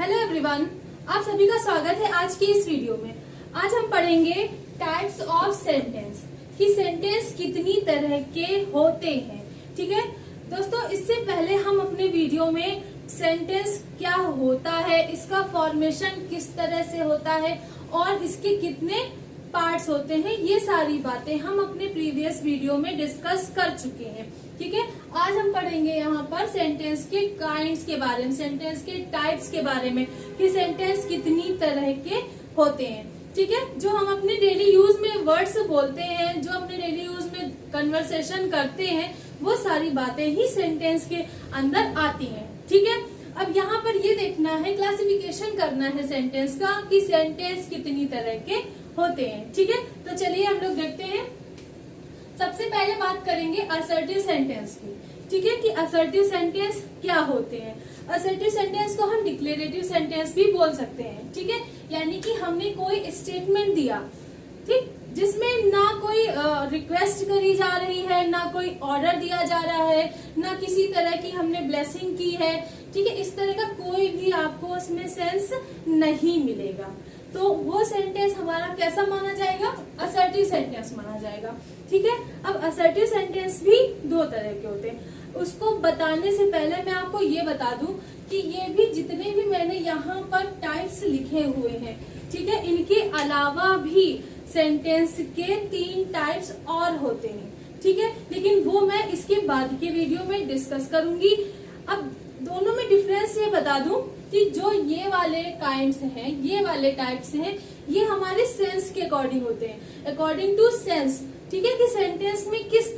Hello everyone, आप सभी का स्वागत है आज की इस वीडियो में। आज हम पढ़ेंगे टाइप्स ऑफ सेंटेंस कि सेंटेंस कितनी तरह के होते हैं। ठीक है दोस्तों, इससे पहले हम अपने वीडियो में सेंटेंस क्या होता है, इसका फॉर्मेशन किस तरह से होता है और इसके कितने पार्ट्स होते हैं, ये सारी बातें हम अपने प्रीवियस वीडियो में डिस्कस कर चुके हैं। ठीक है, आज हम पढ़ेंगे यहाँ पर सेंटेंस के काइंड्स के बारे में, सेंटेंस के टाइप्स के बारे में कि सेंटेंस कितनी तरह के होते हैं। ठीक है, जो हम अपने डेली यूज में वर्ड्स बोलते हैं, जो अपने डेली यूज में कन्वर्सेशन करते हैं, वो सारी बातें ही सेंटेंस के अंदर आती हैं। ठीक है, अब यहाँ पर ये देखना है, क्लासिफिकेशन करना है सेंटेंस का कि सेंटेंस कितनी तरह के होते हैं। ठीक है, तो चलिए हम लोग देखते हैं। सबसे पहले बात करेंगे असर्टिव सेंटेंस की। ठीक है, कि असर्टिव सेंटेंस क्या होते हैं। असर्टिव सेंटेंस को हम डिक्लेरेटिव सेंटेंस भी बोल सकते हैं। ठीक है, यानी कि हमने कोई स्टेटमेंट दिया, ठीक, जिसमें ना कोई रिक्वेस्ट करी जा रही है, ना कोई ऑर्डर दिया जा रहा है, ना किसी तरह की हमने ब्लेसिंग की है। ठीक है, इस तरह का कोई भी आपको उसमें सेंस नहीं मिलेगा, तो वो सेंटेंस हमारा कैसा माना जाएगा? असर्टिव सेंटेंस माना जाएगा। ठीक है, अब असर्टिव सेंटेंस भी दो तरह के होते हैं। उसको बताने से पहले मैं आपको ये बता दूं कि ये भी जितने भी मैंने यहाँ पर टाइप्स लिखे हुए हैं, ठीक है, इनके अलावा भी सेंटेंस के 3 टाइप्स और होते हैं। ठीक है, लेकिन वो मैं इसके बाद के वीडियो में डिस्कस करूंगी। अब दोनों में डिफरेंस ये बता दूं कि जो ये वाले काइंड्स हैं, ये वाले टाइप्स हैं, ये हमारे सेंस के अकॉर्डिंग होते हैं, अकॉर्डिंग टू सेंस। ठीक है, कि सेंटेंस में किस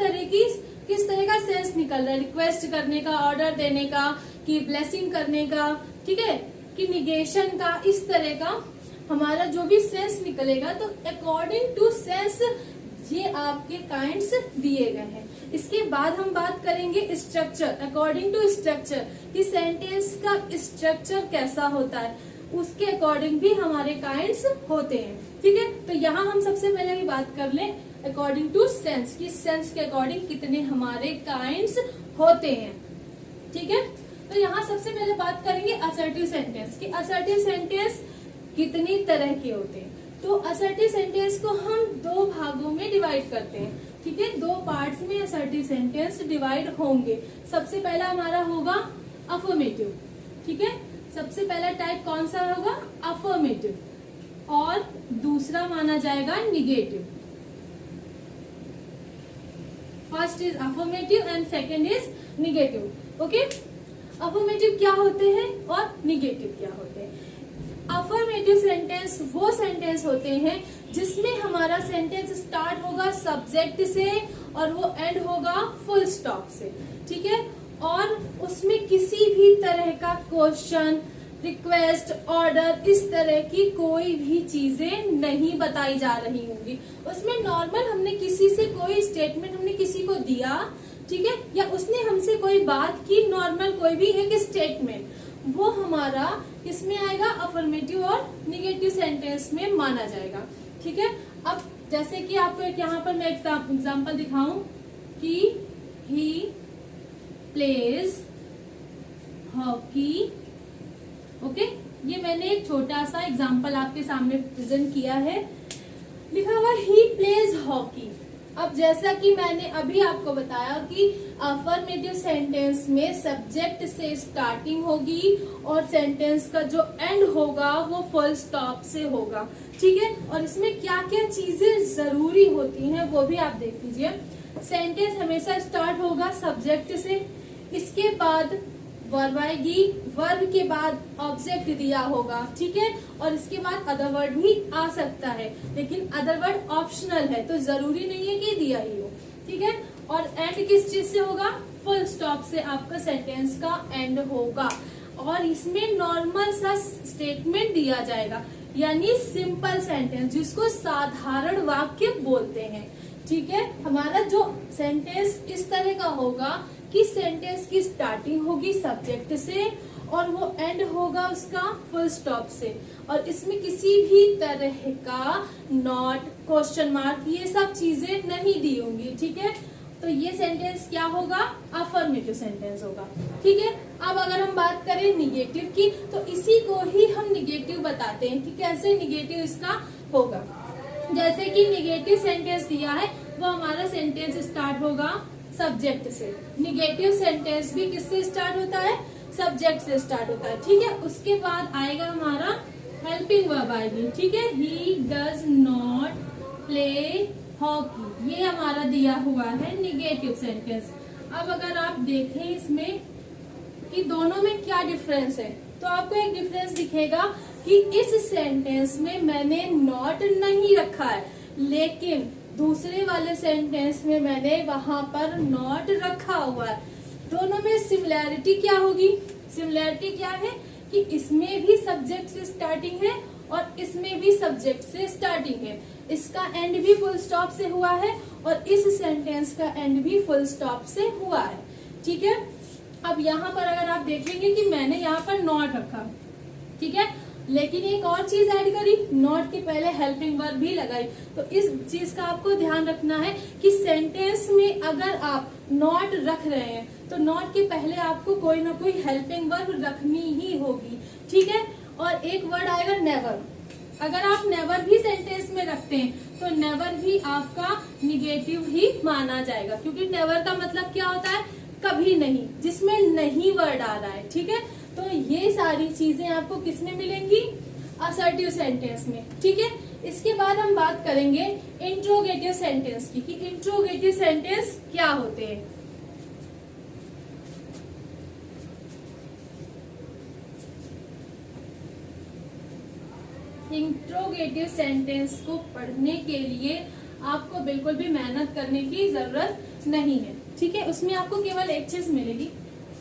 तरह का सेंस निकल रहा है, रिक्वेस्ट करने का, ऑर्डर देने का, कि ब्लेसिंग करने का, ठीक है, कि निगेशन का, इस तरह का हमारा जो भी सेंस निकलेगा, तो अकॉर्डिंग टू सेंस ये आपके काइंड्स दिए गए हैं। इसके बाद हम बात करेंगे स्ट्रक्चर, अकॉर्डिंग टू स्ट्रक्चर, कि सेंटेंस का स्ट्रक्चर कैसा होता है, उसके अकॉर्डिंग भी हमारे काइंड्स होते हैं। ठीक है, तो यहाँ हम सबसे पहले ही बात कर लें अकॉर्डिंग टू सेंस, कि सेंस के अकॉर्डिंग कितने हमारे काइंड्स होते हैं। ठीक है, तो यहाँ सबसे पहले बात करेंगे असर्टिव सेंटेंस की असर्टिव सेंटेंस कितनी तरह के होते हैं। तो असर्टिव सेंटेंस को हम 2 भागों में डिवाइड करते हैं। ठीक है, 2 पार्ट्स में असर्टिव सेंटेंस डिवाइड होंगे। सबसे पहला हमारा होगा अफर्मेटिव। ठीक है, सबसे पहला टाइप कौन सा होगा? अफर्मेटिव, और दूसरा माना जाएगा negative. First is affirmative and second is negative. Okay, affirmative क्या होते हैं और निगेटिव क्या होते हैं? अफर्मेटिव सेंटेंस वो सेंटेंस होते हैं जिसमें हमारा सेंटेंस स्टार्ट होगा सब्जेक्ट से और वो एंड होगा फुल स्टॉप से। ठीक है, और उसमें किसी भी तरह का क्वेश्चन, रिक्वेस्ट, ऑर्डर, इस तरह की कोई भी चीजें नहीं बताई जा रही होंगी। उसमें नॉर्मल हमने किसी से कोई स्टेटमेंट हमने किसी को दिया, ठीक है, या उसने हमसे कोई बात की, नॉर्मल कोई भी एक स्टेटमेंट, वो हमारा किसमें आएगा? अफर्मेटिव और निगेटिव सेंटेंस में माना जाएगा। ठीक है, अब जैसे कि आपको एक यहाँ पर मैं एग्जांपल दिखाऊं कि ही प्लेज हॉकी। ओके, ये मैंने एक छोटा सा एग्जांपल आपके सामने प्रेजेंट किया है। लिखा हुआ ही प्लेज हॉकी। अब जैसा कि मैंने अभी आपको बताया कि अफर्मेटिव सेंटेंस में सब्जेक्ट से स्टार्टिंग होगी और सेंटेंस का जो एंड होगा वो फुल स्टॉप से होगा। ठीक है, और इसमें क्या क्या चीजें जरूरी होती हैं वो भी आप देख लीजिए। सेंटेंस हमेशा स्टार्ट होगा सब्जेक्ट से, इसके बाद वर्ब आएगी, वर्ब के बाद ऑब्जेक्ट दिया होगा। ठीक है, और इसके बाद अदर वर्ड भी आ सकता है, लेकिन अदर वर्ड ऑप्शनल है, तो जरूरी नहीं है कि दिया ही हो। ठीक है, और एंड किस चीज से होगा? फुल स्टॉप से आपका सेंटेंस का एंड होगा, और इसमें नॉर्मल सा स्टेटमेंट दिया जाएगा, यानी सिंपल सेंटेंस, जिसको साधारण वाक्य बोलते हैं। ठीक है, हमारा जो सेंटेंस इस तरह का होगा कि सेंटेंस की स्टार्टिंग होगी सब्जेक्ट से और वो एंड होगा उसका फुल स्टॉप से, और इसमें किसी भी तरह का नॉट, क्वेश्चन मार्क, ये सब चीजें नहीं दी होंगी। ठीक है, तो ये सेंटेंस क्या होगा? अफर्मेटिव सेंटेंस होगा। ठीक है, अब अगर हम बात करें निगेटिव की, तो इसी को ही हम निगेटिव बताते हैं कि कैसे निगेटिव इसका होगा। जैसे कि निगेटिव सेंटेंस दिया है, वो हमारा सेंटेंस स्टार्ट होगा सब्जेक्ट से। निगेटिव सेंटेंस भी किससे स्टार्ट होता है? सब्जेक्ट से स्टार्ट होता है, ठीक है। उसके बाद आएगा हमारा हेल्पिंग वर्ब आएगी, ठीक है। He does not play hockey, ये हमारा दिया हुआ है निगेटिव सेंटेंस। अब अगर आप देखें इसमें कि दोनों में क्या डिफरेंस है, तो आपको एक डिफरेंस दिखेगा कि इस सेंटेंस में मैंने नॉट नहीं रखा है, लेकिन दूसरे वाले सेंटेंस में मैंने वहां पर नॉट रखा हुआ है। दोनों में सिमिलैरिटी क्या होगी? सिमिलैरिटी क्या है कि इसमें भी सब्जेक्ट से स्टार्टिंग है और इसमें भी सब्जेक्ट से स्टार्टिंग है। इसका एंड भी फुल स्टॉप से हुआ है और इस सेंटेंस का एंड भी फुल स्टॉप से हुआ है, ठीक है। अब यहाँ पर अगर आप देखेंगे कि मैंने यहाँ पर नॉट रखा, ठीक है, लेकिन एक और चीज ऐड करी, नॉट के पहले हेल्पिंग वर्ब भी लगाई। तो इस चीज का आपको ध्यान रखना है कि सेंटेंस में अगर आप नॉट रख रहे हैं तो नॉट के पहले आपको कोई ना कोई हेल्पिंग वर्ब रखनी ही होगी, ठीक है। और एक वर्ड आएगा नेवर। अगर आप नेवर भी सेंटेंस में रखते हैं तो नेवर भी आपका निगेटिव ही माना जाएगा, क्योंकि नेवर का मतलब क्या होता है? कभी नहीं, जिसमें नहीं वर्ड आ रहा है, ठीक है। तो ये सारी चीजें आपको किसमें मिलेंगी? असर्टिव सेंटेंस में, ठीक है। इसके बाद हम बात करेंगे इंट्रोगेटिव सेंटेंस की, कि इंट्रोगेटिव सेंटेंस क्या होते हैं। इंट्रोगेटिव सेंटेंस को पढ़ने के लिए आपको बिल्कुल भी मेहनत करने की जरूरत नहीं है, ठीक है। उसमें आपको केवल एक चीज मिलेगी।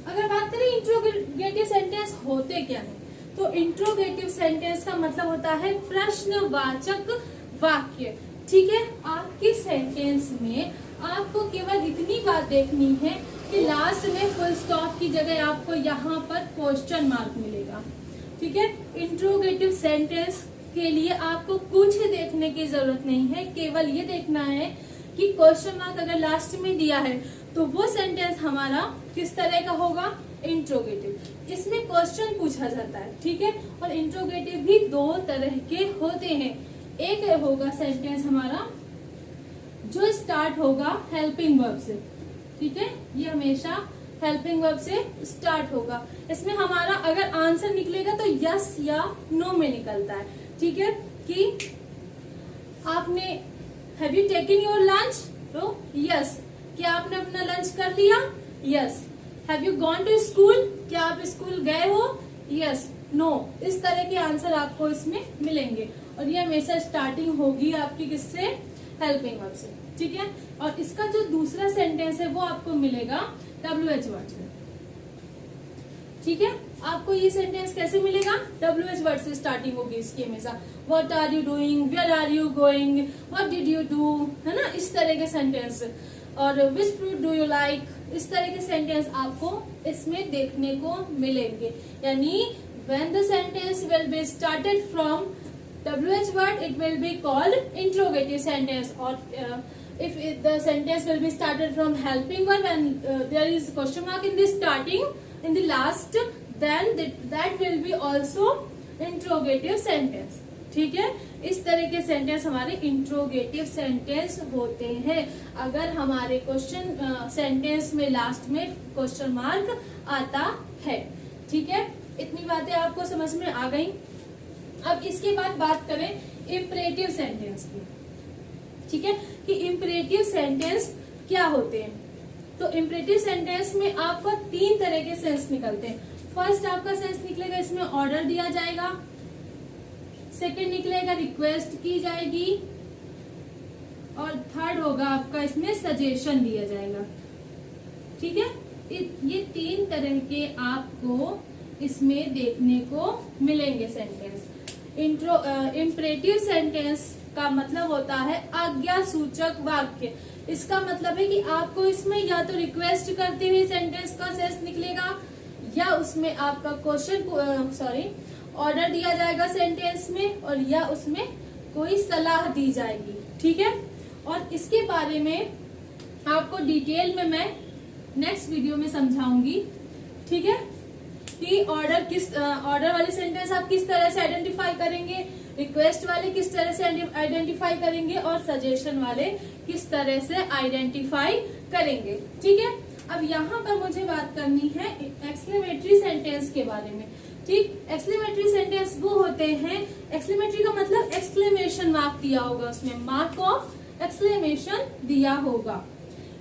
अगर बात करें इंट्रोगेटिव सेंटेंस होते क्या है, तो इंट्रोगेटिव सेंटेंस का मतलब होता है प्रश्नवाचक वाक्य, ठीक है। आपके सेंटेंस में आपको केवल इतनी बात देखनी है कि लास्ट में फुल स्टॉप की जगह आपको यहाँ पर क्वेश्चन मार्क मिलेगा, ठीक है। इंट्रोगेटिव सेंटेंस के लिए आपको कुछ देखने की जरूरत नहीं है, केवल ये देखना है कि क्वेश्चन मार्क अगर लास्ट में दिया है तो वो सेंटेंस हमारा किस तरह का होगा? इंट्रोगेटिव। इसमें क्वेश्चन पूछा जाता है, ठीक है। और इंट्रोगेटिव भी दो तरह के होते हैं। एक होगा सेंटेंस हमारा जो स्टार्ट होगा हेल्पिंग वर्ब से, ठीक है। ये हमेशा हेल्पिंग वर्ब से स्टार्ट होगा। इसमें हमारा अगर आंसर निकलेगा तो यस या नो में निकलता है, ठीक है। कि आपने have you taken your lunch? तो यस। क्या आपने अपना लंच कर लिया? Yes. Have you gone to school? क्या आप स्कूल गए हो? Yes, no. इस तरह के आंसर आपको इसमें मिलेंगे और ये हमेशा स्टार्टिंग होगी आपकी किससे? हेल्पिंग वर्ब से, ठीक है। और इसका जो दूसरा सेंटेंस है वो आपको मिलेगा WH वर्ड से, ठीक है। आपको ये सेंटेंस कैसे मिलेगा? WH वर्ड से स्टार्टिंग होगी इसकी हमेशा। What are you doing? Where are you going? What did you do? है ना, इस तरह के सेंटेंस। और which fruit do you like? इस तरह के सेंटेंस आपको इसमें देखने को मिलेंगे। यानी when the sentence will be started from WH word, it will be called interrogative sentence. Or if the sentence will be started from helping verb and there is question mark in the starting, in the last, then that will be also interrogative sentence, ठीक है। इस तरह के sentence हमारे interrogative sentence होते हैं अगर हमारे क्वेश्चन सेंटेंस में लास्ट में क्वेश्चन मार्क आता है, ठीक है। इतनी बातें आपको समझ में आ गई। अब इसके बाद बात करें इम्परेटिव सेंटेंस की, ठीक है, कि इम्परेटिव सेंटेंस क्या होते हैं। तो इम्परेटिव सेंटेंस में आपको 3 तरह के सेंस निकलते हैं। फर्स्ट आपका सेंस निकलेगा, इसमें ऑर्डर दिया जाएगा। सेकंड निकलेगा, रिक्वेस्ट की जाएगी। और थर्ड होगा आपका इसमें सजेशन दिया जाएगा, ठीक है। ये 3 तरह के आपको इसमें देखने को मिलेंगे सेंटेंस। इम्परेटिव सेंटेंस का मतलब होता है आज्ञा सूचक वाक्य। इसका मतलब है कि आपको इसमें या तो रिक्वेस्ट करते हुए सेंटेंस का सेंस निकलेगा या उसमें आपका क्वेश्चन ऑर्डर दिया जाएगा सेंटेंस में, और या उसमें कोई सलाह दी जाएगी, ठीक है। और इसके बारे में आपको डिटेल में मैं नेक्स्ट वीडियो में समझाऊंगी, ठीक है। कि ऑर्डर वाले सेंटेंस आप किस तरह से आइडेंटिफाई करेंगे, रिक्वेस्ट वाले किस तरह से आइडेंटिफाई करेंगे और सजेशन वाले किस तरह से आइडेंटिफाई करेंगे। ठीक है, अब यहाँ पर मुझे बात करनी है एक्सक्लेमेटरी सेंटेंस के बारे में। ठीक, एक्सक्लेमेटरी सेंटेंस वो होते हैं, एक्सक्लेमेटरी का मतलब एक्सक्लेमेशन मार्क दिया होगा, उसमें मार्क ऑफ एक्सक्लेमेशन दिया होगा।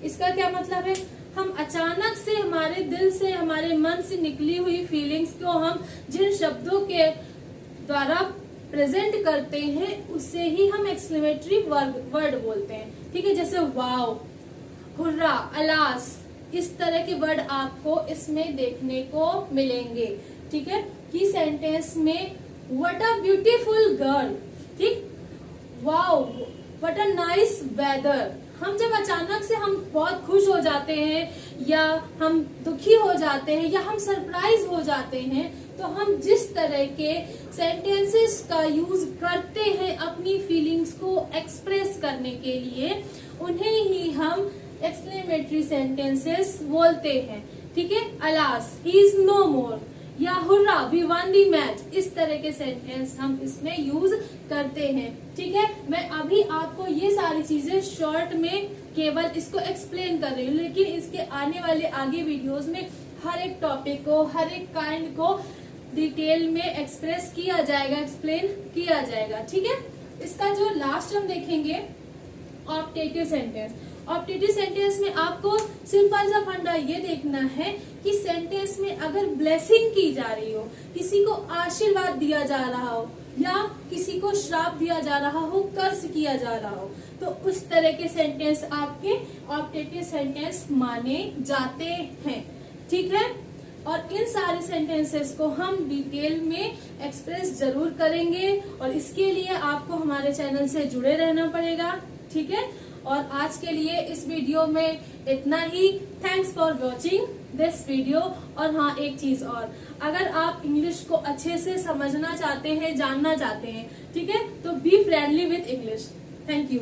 इसका क्या मतलब है, हम अचानक से हमारे दिल से, हमारे मन से निकली हुई फीलिंग्स को हम जिन शब्दों के द्वारा प्रेजेंट करते हैं उससे ही हम एक्सक्लेमेटरी वर्ड बोलते हैं। ठीक है, जैसे वाव, हुर्रा, अलास, इस तरह के वर्ड आपको इसमें देखने को मिलेंगे। ठीक है, कि सेंटेंस में व्हाट अ ब्यूटीफुल गर्ल, ठीक, वाव, व्हाट अ नाइस वेदर। हम जब अचानक से हम बहुत खुश हो जाते हैं या हम दुखी हो जाते हैं या हम सरप्राइज हो जाते हैं, तो हम जिस तरह के सेंटेंसेस का यूज करते हैं अपनी फीलिंग्स को एक्सप्रेस करने के लिए, उन्हें ही हम एक्सक्लेमेटरी सेंटेंसेस बोलते हैं। ठीक है, alas, he is no more, या hurrah, we won the match, इस तरह के सेंटेंस हम इसमें यूज करते हैं। ठीक है, मैं अभी आपको ये सारी चीजें शॉर्ट में केवल इसको एक्सप्लेन कर रही हूँ, लेकिन इसके आने वाले आगे वीडियोस में हर एक टॉपिक को, हर एक काइंड को डिटेल में एक्सप्रेस किया जाएगा, एक्सप्लेन किया जाएगा। ठीक है, इसका जो लास्ट हम देखेंगे ऑप्टेटिव सेंटेंस। ऑप्टेटिव सेंटेंस में आपको सिंपल सा फंडा ये देखना है कि सेंटेंस में अगर ब्लेसिंग की जा रही हो, किसी को आशीर्वाद दिया जा रहा हो या किसी को श्राप दिया जा रहा हो, कर्ज किया जा रहा हो, तो उस तरह के सेंटेंस आपके ऑप्टेटिव सेंटेंस माने जाते हैं। ठीक है, और इन सारे सेंटेंसेस को हम डिटेल में एक्सप्रेस जरूर करेंगे और इसके लिए आपको हमारे चैनल से जुड़े रहना पड़ेगा। ठीक है, और आज के लिए इस वीडियो में इतना ही। Thanks for watching this video. और हाँ, एक चीज और, अगर आप इंग्लिश को अच्छे से समझना चाहते हैं, जानना चाहते हैं, ठीक है, तो be friendly with English. Thank you.